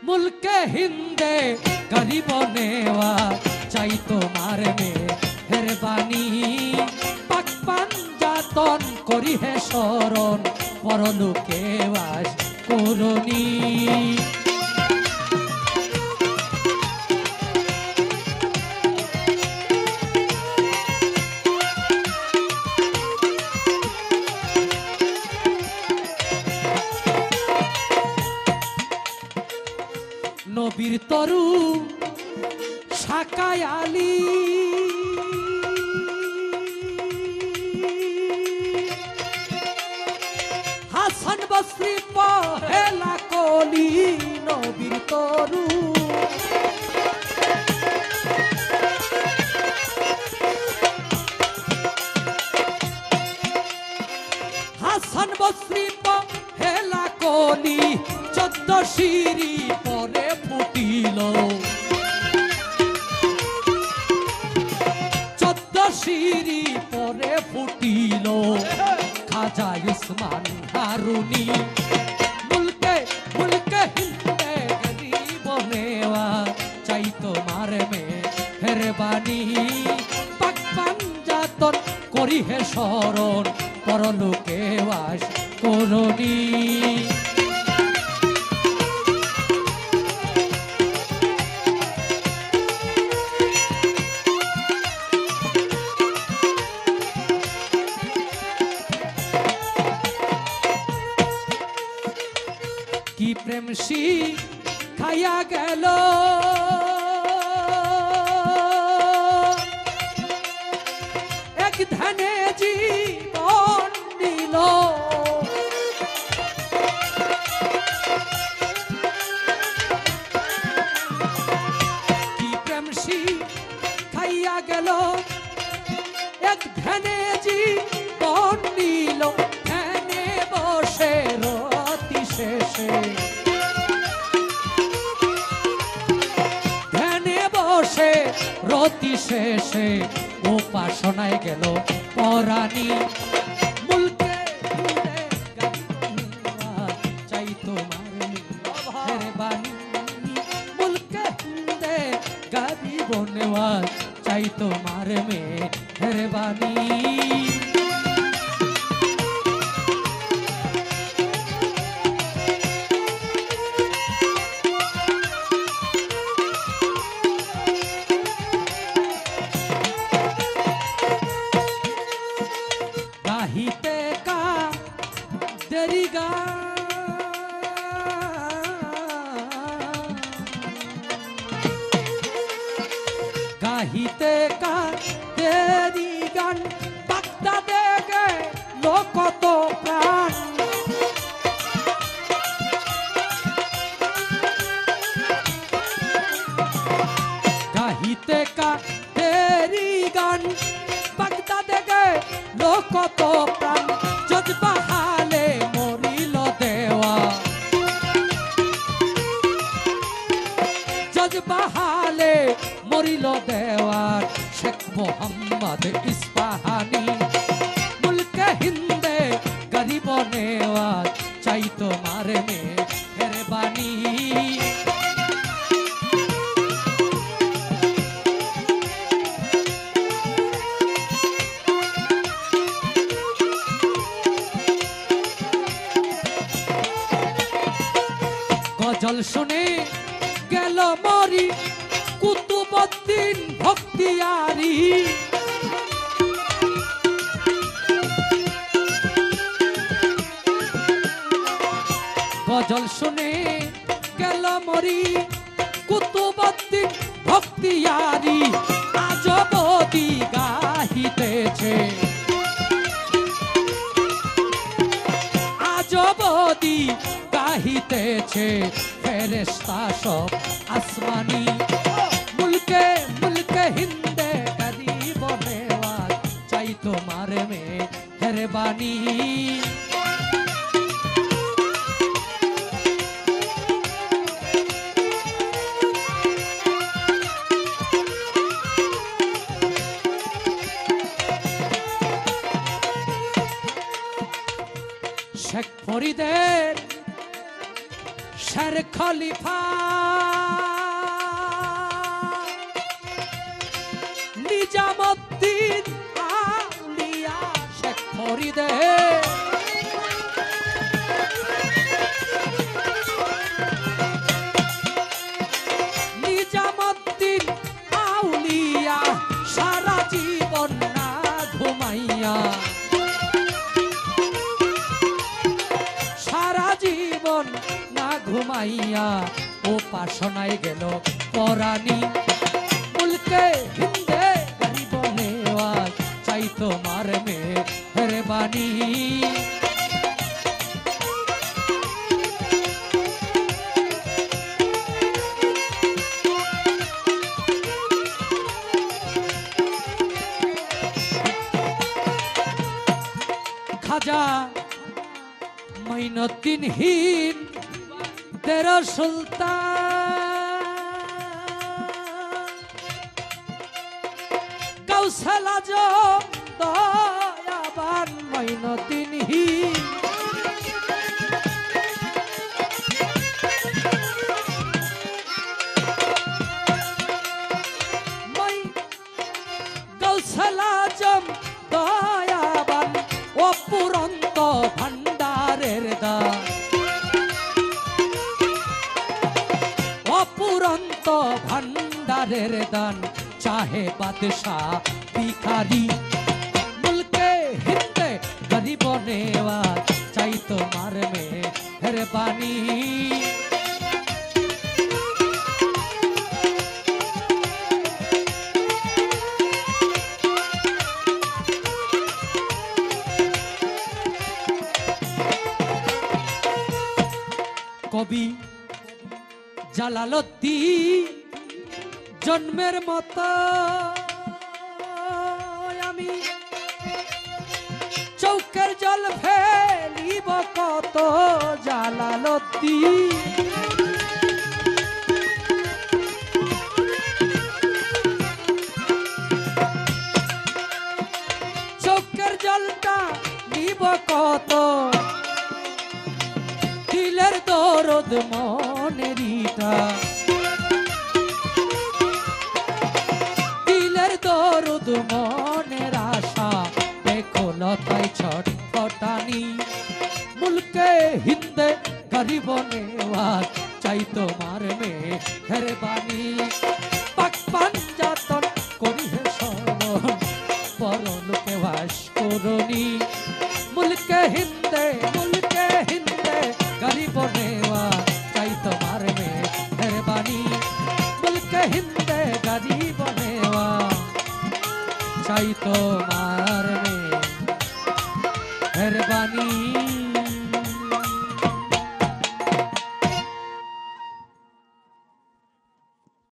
मुल्के हिंदे गरीब नेवा चाई तुम्हार मेहरबानी पाक पांजातन करी हे शरण परलोके बास करनी নবীর তরু শাকায় আলী হাসান বসরি পহেলা কলি নবীর তরু হাসান বসরি পহেলা কলি 14 সিঁড়ি পরে ফুটিল 14 সিঁড়ি পরে ফুটিল খাজা উসমান হারুনি মুলকে মুলকে হিন্দে গরিব নেওয়া চাই তোমার মেহরবানি পাক পাঞ্জাতন করি হে শরণ পরলোকে বাস করনি কি প্রেম খাইয়া গেল এক ধ্যানে জীবন নিল কি প্রেম খাইয়া গেল এক ধ্যানে জীবন নিল ধ্যানে বসে রতি শেষে ধ্যানে বসে রতি শেষে উপাসনায় গেল পরাণী মুলকে চাই তোমার মেহরবানি মুলকে হিন্দে গরিব নেওয়াজ চাই তোমার মেহরবানি गाहिते का तेरी गा गाहिते का तेरी गान बागदा देगे लोक तो प्राण गाहिते का तेरी गान बागदा देगे लोक तो प्राण जज्बा हाले मरिल देवा जज्बा हाले मरिल देवार शेख मोहम्मद इस्पाहानी मुल्के हिंदे गरीब नेवाज चाई तुम्हार मेहरबानी गजल शुने गेल मरी कुतुबुद्दीन भक्तियारी गजल शुने गेल मरी कुतुबुद्दीन भक्तियारी आजबदी गाहितेछे आजबदी गाहितेछे फेरेस्ता सब आसमानी मुल्के मुल्के हिंदे गरीब नेवाज चाई तुम्हार मेहरबानी शेख फरीদের শের খলিফা নিজামুদ্দিন আউলিয়া শেখ ফরিদে নিজামুদ্দিন আউলিয়া সারা জীবন না ঘুমাইয়া সারা জীবন না ঘুমাইয়া উপাসনায় গেল পরাণী মুলকে হিন্দে গরিব নেওয়াজ চাই তোমার মেহেরবানি খাজা মাইনুদ্দিন হিন তেরো সুলতান কাউসাল আজম দয়াবান মাইনুদ্দিন হিন কাউসাল আজম দয়াবান অপুরন্ত ভান্ডারের দান অপুরন্ত ভান্ডারের দান চাহে বাদশাহ ভিখারি মুলকে হিন্দে গরিব নেওয়াজ চাই তোমার মেহেরবানি কবি জালালউদ্দিন জন্মের মতো আমি চৌকের জল ফেলিব কত জালালউদ্দিন চৌকের জলটা নিব কত দিলের দরদ মনেরিটা দিলের দরদ মনের আশা দেখো লতাই ছটফটানি মুলকে হিন্দে গরিব নেওয়াজ চাই তোমার মেহেরবানি পাক পাঞ্জাতন করি হে শরণ পরলোকে বাস করনি মুলকে হিন্দে গরিব নেওয়াজ চাই তোমার মেহেরবানি মুলকে হিন্দে গরিব নেওয়াজ চাই তোমার মেহেরবানি।